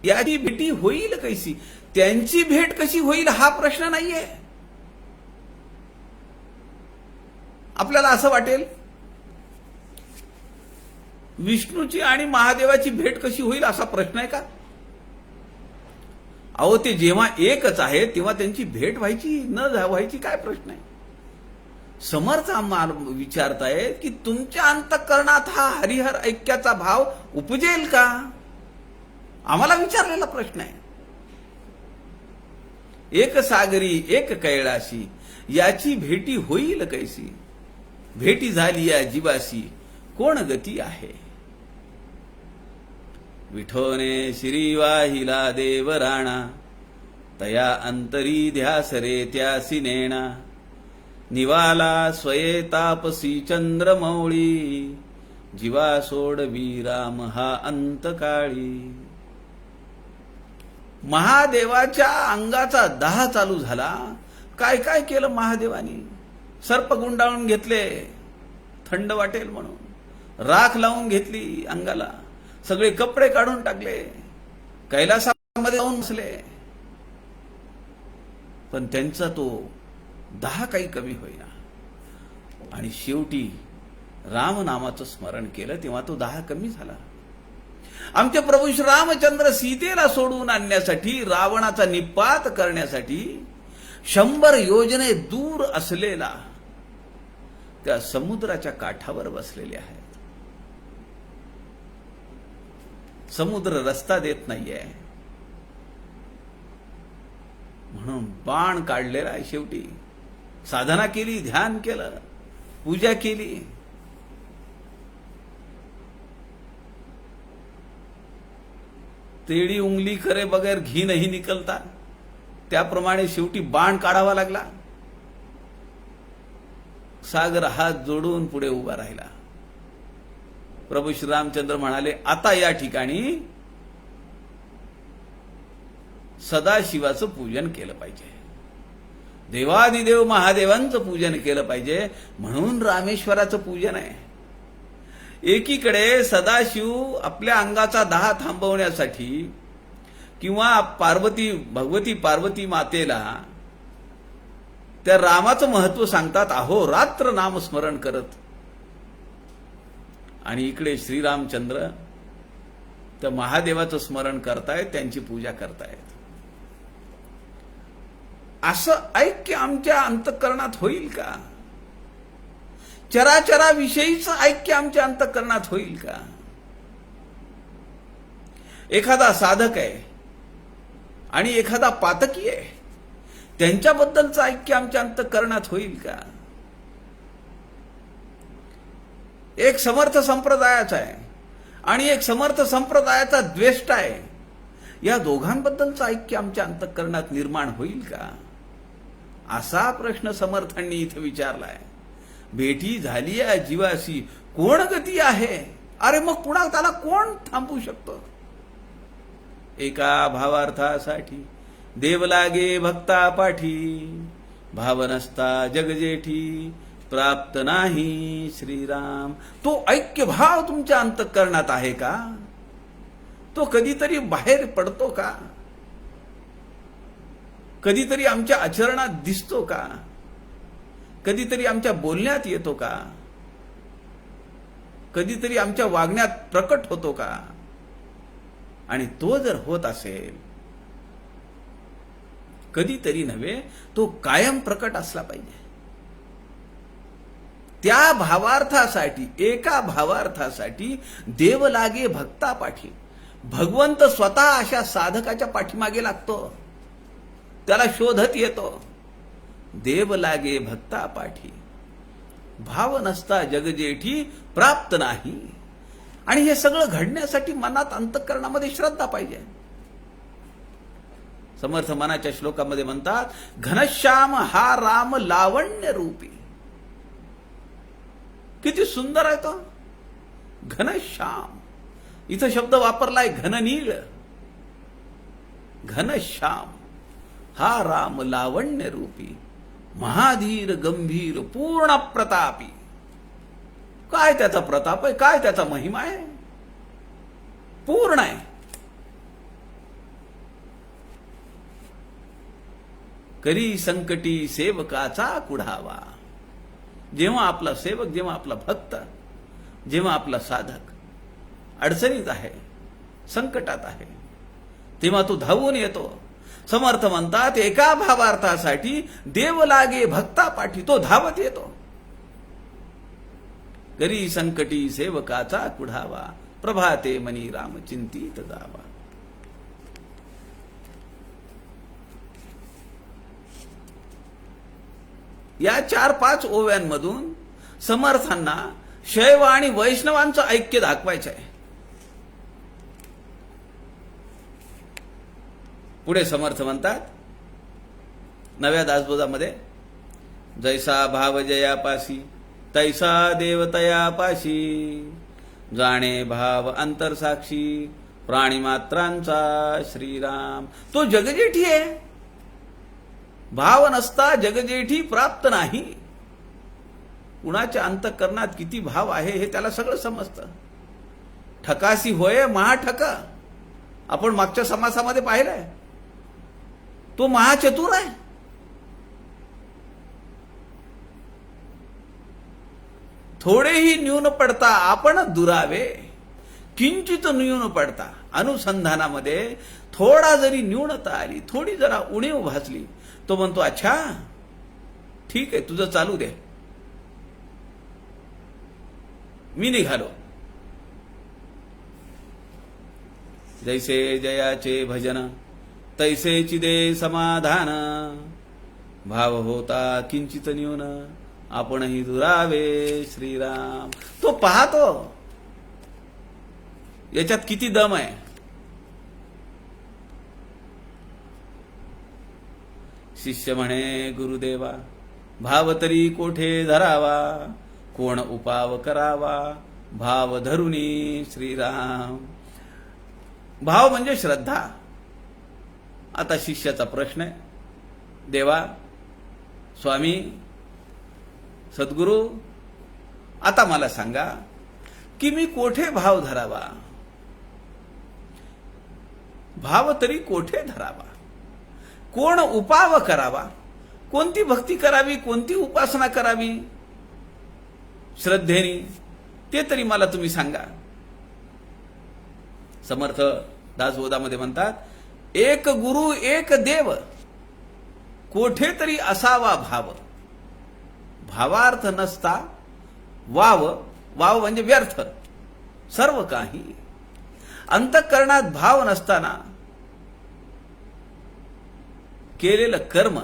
याची भेटी होईल कैसी, त्यांची भेट कशी होईल हा प्रश्न नाहीये. आपल्याला असं वाटेल विष्णूची आणि महादेवाची भेट कशी होईल असा प्रश्न आहे का? अहो, ते जेव्हा एकच आहे तेव्हा त्यांची भेट व्हायची न व्हायची काय प्रश्न आहे? समर्थ आम्हाला विचारतायत की तुमच्या अंतःकरणात हा हरिहर ऐक्याचा भाव उपजेल का? आम्हाला विचारलेला प्रश्न आहे. एक सागरी एक कैलाशी, याची भेटी होईल कैसी, भेटी झाली या जीवासी, कोण गती आहे. विठोने श्री वाहिला देव राणा, तया अंतरी ध्यास रे त्यासी नेणा, निवाला स्वये तापसी चंद्रमौळी, जीवा सोडवी राम हा अंतकाळी. महादेवाच्या अंगाचा दाह चालू झाला. काय काय केलं महादेवानी? सर्प गुंडाळून घेतले थंड वाटेल म्हणून, राख लावून घेतली अंगाला, सगळे कपडे काढून टाकले, कैलासामध्ये जाऊन बसले, पण त्यांचा तो दाह काही कमी होईना. आणि शेवटी रामनामाचं स्मरण केलं तेव्हा तो दाह कमी झाला. आमचे प्रभू श्री रामचंद्र सीतेला सोडून आणण्यासाठी, रावणाचा निपात करण्यासाठी 100 योजने दूर असलेला त्या समुद्राच्या काठावर बसलेले आहेत. समुद्र रस्ता देत नाहीये म्हणून बाण काढलेला आहे. शेवटी साधना केली, ध्यान केलं, पूजा केली, तेडी उंगली करे बगैर घी नहीं निकलता, त्याप्रमाणे शेवटी बाण काढावा लागला. सागर हात जोडून पुढे उभा राहिला. प्रभू श्रीरामचंद्र म्हणाले, आता या ठिकाणी सदाशिवाचं पूजन केलं पाहिजे, देवादिदेव महादेवांचं पूजन केलं पाहिजे. म्हणून रामेश्वराचं पूजन आहे. एकीकडे सदाशिव आपल्या अंगाचा दाह थांबवण्यासाठी किंवा भगवती पार्वती मातेला त्या रामाचं महत्व सांगतात, अहो रात्र नामस्मरण करत. आणि इकडे श्रीरामचंद्र त्या महादेवाचं स्मरण करतायत, त्यांची पूजा करतायत. असं ऐक्य आमच्या अंतःकरणात होईल का? चराचराविषयीच ऐक्य आमच्या अंतःकरणात होईल का? एखादा साधक आहे आणि एखादा पातकी आहे, त्यांच्याबद्दलचं ऐक्य आमच्या अंतःकरणात होईल का? एक समर्थ संप्रदायाचा आहे आणि एक समर्थ संप्रदायाचा द्वेष्ट आहे, या दोघांबद्दलचं ऐक्य आमच्या अंतःकरणात निर्माण होईल का? असा प्रश्न समर्थांनी इथे विचारलाय. भेटी झाली या जीवाशी कोण गती आहे? अरे मग पुन्हा त्याला कोण थांबवू शकतो? एका भावार्थासाठी देव लागे भक्ता पाठी, भाव नसता जग जेठी प्राप्त नाही श्रीराम. तो ऐक्य भाव तुमच्या अंतःकरणात आहे का? तो कधीतरी बाहेर पडतो का? कधीतरी आमच्या आचरणात दिसतो का? कधीतरी आमच्या बोलण्यात येतो का? कधीतरी आमच्या वागण्यात प्रकट होतो का? आणि तो जर होत असेल, कधीतरी नव्हे, तो कायम प्रकट असला पाहिजे. त्या भावार्थासाठी, एका भावार्थासाठी देव लागे भक्ता पाठी. भगवंत स्वतः अशा साधकाच्या पाठीमागे लागतो, त्याला शोधत येतो. देव लागे भक्ता पाठी, भाव नसता जग जेठी प्राप्त नाही. आणि हे सगळं घडण्यासाठी मनात, अंतःकरणामध्ये श्रद्धा पाहिजे. समर्थ मनाच्या श्लोकामध्ये म्हणतात, घनश्याम हा राम लावण्य रूपी. किती सुंदर आहे तो घनश्याम. इथं शब्द वापरलाय घननीळ. घनश्याम हा राम लावण्य रूपी, महाधीर गंभीर पूर्ण प्रतापी. काय त्याचा प्रताप आहे, काय त्याचा महिमा आहे, पूर्ण आहे. करी संकटी सेवकाचा कुढावा. जेव्हा आपला सेवक, जेव्हा आपला भक्त, जेव्हा आपला साधक अडचणीत आहे, संकटात आहे, तेव्हा तो धावून येतो. समर्थ म्हणतात, एका भावार्थासाठी देव लागे भक्ता पाठी. तो धावत येतो. करी संकटी सेवकाचा कुढावा, प्रभाते मनी राम चिंतित जावा. या 4-5 ओव्यांमधून समर्थांना शैव आणि वैष्णवांचं ऐक्य दाखवायचं आहे. पुढे समर्थ म्हणतात 9व्या दासबोधामध्ये, जैसा भाव जयापाशी तैसा देवतयापाशी, जाणे भाव अंतरसाक्षी प्राणीमात्रांचा श्रीराम. तो जगजेठी आहे. भाव नसता जगजेठी प्राप्त नाही. कुणाच्या अंतःकरणात किती भाव आहे हे त्याला सगळं समजतं. ठकासी होय महाठक. आपण मागच्या समासामध्ये पाहिलंय, तो महाचतुर आहे. थोडेही न्यून पडता आपण दुरावे, किंचित न्यून पडता. अनुसंधानामध्ये थोडा जरी न्यूनता आली, थोडी जरा उणीव भासली, तो म्हणतो अच्छा ठीक आहे, तुझं चालू दे, मी निघालो. जैसे जयाचे भजन तैसे चिदे समाधान, भाव होता किंचित न्यून आपणही दुरावे श्रीराम. तो पाहतो याच्यात किती दम आहे. शिष्य म्हणे गुरुदेवा, भाव तरी कोठे धरावा, कोण उपाव करावा, भाव धरुनी श्रीराम. भाव म्हणजे श्रद्धा. आता शिष्याचा प्रश्न आहे, देवा, स्वामी, सद्गुरू, आता मला सांगा की मी कोठे भाव धरावा, भाव तरी कोठे धरावा, कोण उपाव करावा, कोणती भक्ती करावी, कोणती उपासना करावी श्रद्धेने, ते तरी मला तुम्ही सांगा. समर्थ दासबोधामध्ये म्हणतात, एक गुरु एक देव, कोठे तरी असावा भाव, भावार्थ नसता वाव, वाव म्हणजे व्यर्थ, सर्व काही. अंतःकरणात भाव नसताना केलेलं कर्म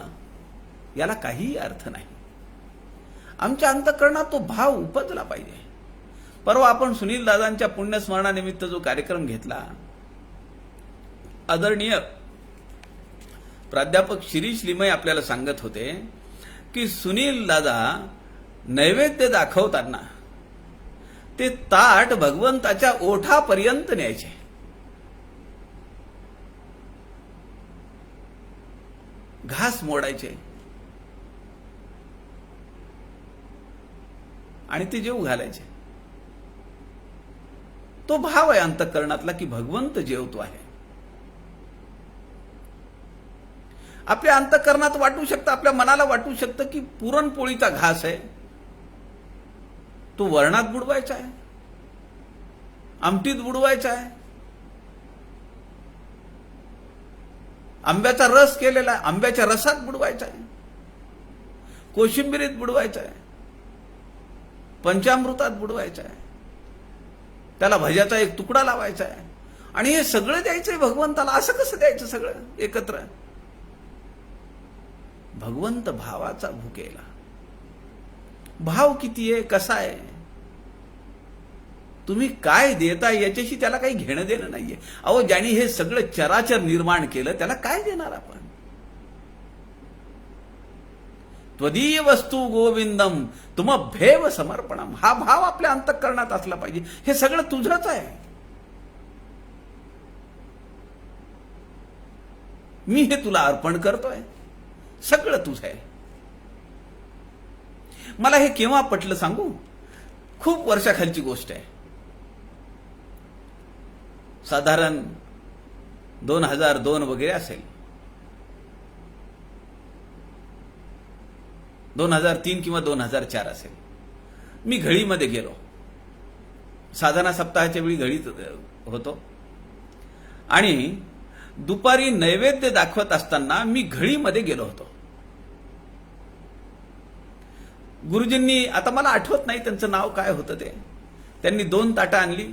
याला काहीही अर्थ नाही. आमच्या अंतःकरणात तो भाव उपजला पाहिजे. परवा आपण सुनील दादांच्या पुण्यस्मरणानिमित्त जो कार्यक्रम घेतला, आदरणीय प्राध्यापक शिरीष लिमये आपल्याला सांगत होते की सुनील दादा नैवेद्य दाखवताना ते ताट भगवंताच्या ओठापर्यंत न्यायचे. घास मोडायचे आणि ते जेवू घालायचे. तो भाव आहे अंतःकरणातला की भगवंत जेवतो आहे. आपल्या अंतःकरणात वाटू शकतं, आपल्या मनाला वाटू शकतं की पुरणपोळीचा घास आहे, तो वरणात बुडवायचा आहे, आमटीत बुडवायचा आहे, आंब्याचा रस केलेला आहे, आंब्याच्या रसात बुडवायचा आहे, कोशिंबिरीत बुडवायचा आहे, पंचामृतात बुडवायचा आहे, त्याला भज्याचा एक तुकडा लावायचा आहे आणि हे सगळं द्यायचंय भगवंताला. असं कसं द्यायचं सगळं एकत्र? भगवंत भावाचा भुकेला. भाव किती आहे, कसा आहे, तुम्ही काय देता याच्याशी त्याला काही घेणं देणं नाहीये. अहो, ज्यांनी हे सगळं चराचर निर्माण केलं त्याला काय देणार आपण? त्वदीय वस्तू गोविंदम तुम भेव समर्पणम. हा भाव आपल्या अंतःकरणात असला पाहिजे. हे सगळं तुझंच आहे, मी हे तुला अर्पण करतोय, सगळं तुझं आहे. मला हे केव्हा पटलं सांगू? खूप वर्षाखालची गोष्ट आहे. साधारण 2002 वगैरे असेल, 2003 किंवा 2004 असेल. मी घळीमध्ये गेलो. साधना सप्ताहाच्या वेळी घळीत होतो आणि दुपारी नैवेद्य दाखवत असताना मी घळीमध्ये गेलो होतो. गुरुजींनी, आता मला आठवत नाही त्यांचं नाव काय होतं ते, त्यांनी 2 ताटं आणली.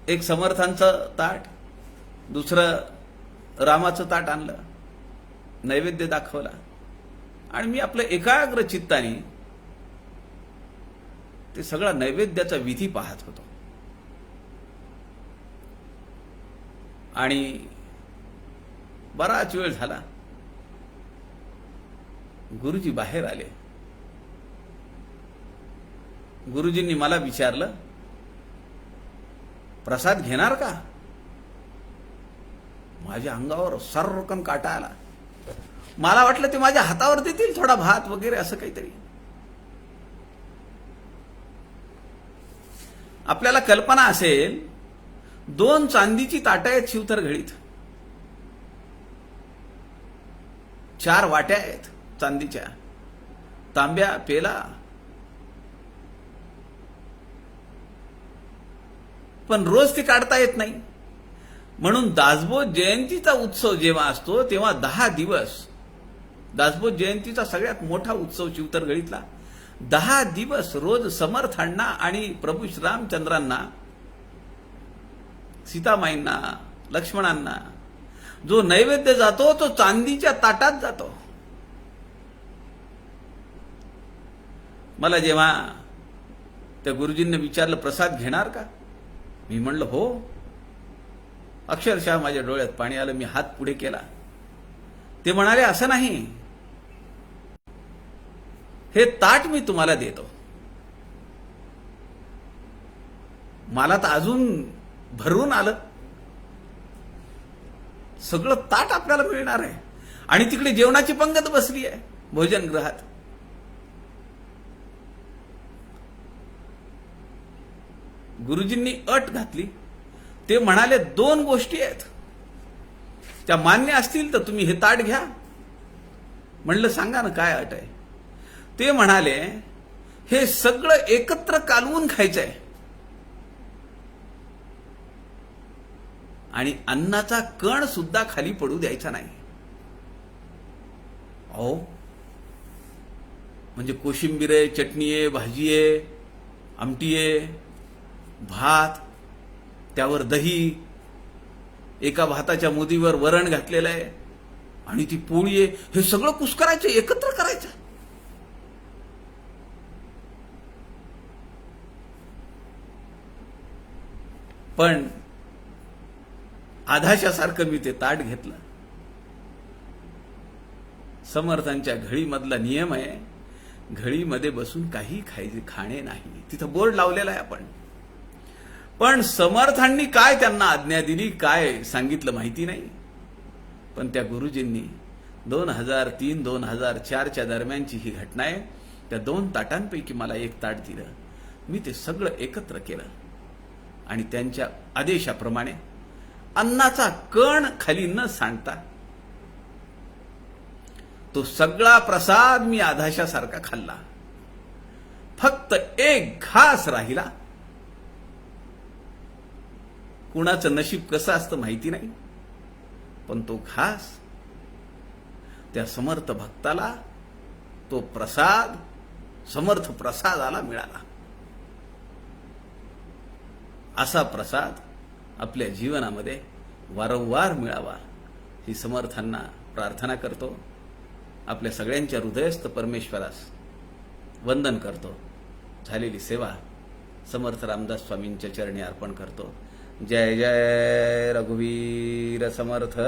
एक समर्थांचं ताट, दुसरं रामाचं ताट आणलं, नैवेद्य दाखवला आणि मी आपलं एकाग्र चित्ताने ते सगळा नैवेद्याचा विधी पाहत होतो. आणि बराच वेळ झाला. गुरुजी बाहेर आले. गुरुजींनी मला विचारलं, प्रसाद घेणार का? माझ्या अंगावर सर्रकन काटा आला. मला वाटलं ते माझ्या हातावर देतील थोडा भात वगैरे असं काहीतरी. आपल्याला कल्पना असेल, 2 चांदीची ताटं आहेत शिवथर घळीत, 4 वाट्या आहेत चांदीच्या, तांब्या, पेला. पण रोज ती काढता येत नाही. म्हणून दासबोध जयंतीचा उत्सव जेव्हा असतो तेव्हा 10 दिवस, दासबोध जयंतीचा सगळ्यात मोठा उत्सव शिवथर घळीतला, 10 दिवस रोज समर्थांना आणि प्रभू श्रीरामचंद्रांना, सीतामाईंना, लक्ष्मणांना जो नैवेद्य जातो तो चांदीच्या ताटात जातो. मला जेव्हा त्या गुरुजींनी विचारलं, प्रसाद घेणार का? मी म्हणलं हो. अक्षरशः माझ्या डोळ्यात पाणी आलं. मी हात पुढे केला. ते म्हणाले, असं नाही, हे ताट मी तुम्हाला देतो. मला तर अजून भरून आलं. सगळं ताट आपल्याला मिळणार आहे आणि तिकडे जेवणाची पंगत बसली आहे भोजनगृहात. गुरुजींनी अट घातली. ते म्हणाले, 2 गोष्टी आहेत, त्या मान्य असतील तर तुम्ही हे ताट घ्या. म्हणलं, सांगा ना काय अट आहे? ते म्हणाले, हे सगळं एकत्र कालवून खायचंय आणि अन्नाचा कण सुद्धा खाली पडू द्यायचा नाही. अहो, म्हणजे कोशिंबीर आहे, चटणी आहे, भाजी आहे, आमटी आहे, भात, त्यावर दही, एका भाताच्या मुदीवर वरण घातलेलं आहे आणि ती पोळी आहे. हे सगळं कुस्करायचं, एकत्र करायचं. पण आधाशासारखं मी ते ताट घेतलं. समर्थांच्या घळीमधला नियम आहे, घळीमध्ये बसून काही खाणे नाही. तिथं बोर्ड लावलेला आहे आपण. पण समर्थांनी काय त्यांना आज्ञा दिली, काय सांगितलं माहिती नाही. पण त्या गुरुजींनी 2003-2004च्या दरम्यानची ही घटना आहे. त्या 2 ताटांपैकी मला एक ताट दिलं. मी ते सगळं एकत्र केलं आणि त्यांच्या आदेशाप्रमाणे अन्नाचा कण खाली न सांडता तो सगळा प्रसाद मी आधाशासारखा खाल्ला. फक्त एक घास राहिला. कुणाचं नशीब कसं असतं माहिती नाही, पण तो घास त्या समर्थ भक्ताला, तो प्रसाद समर्थ प्रसादाला मिळाला. असा प्रसाद आपल्या जीवनामध्ये वारंवार मिळावा ही समर्थांना प्रार्थना करतो. आपल्या सगळ्यांच्या हृदयस्थ परमेश्वरास वंदन करतो. झालेली सेवा समर्थ रामदास स्वामींच्या चरणी अर्पण करतो. जय जय रघुवीर समर्थ.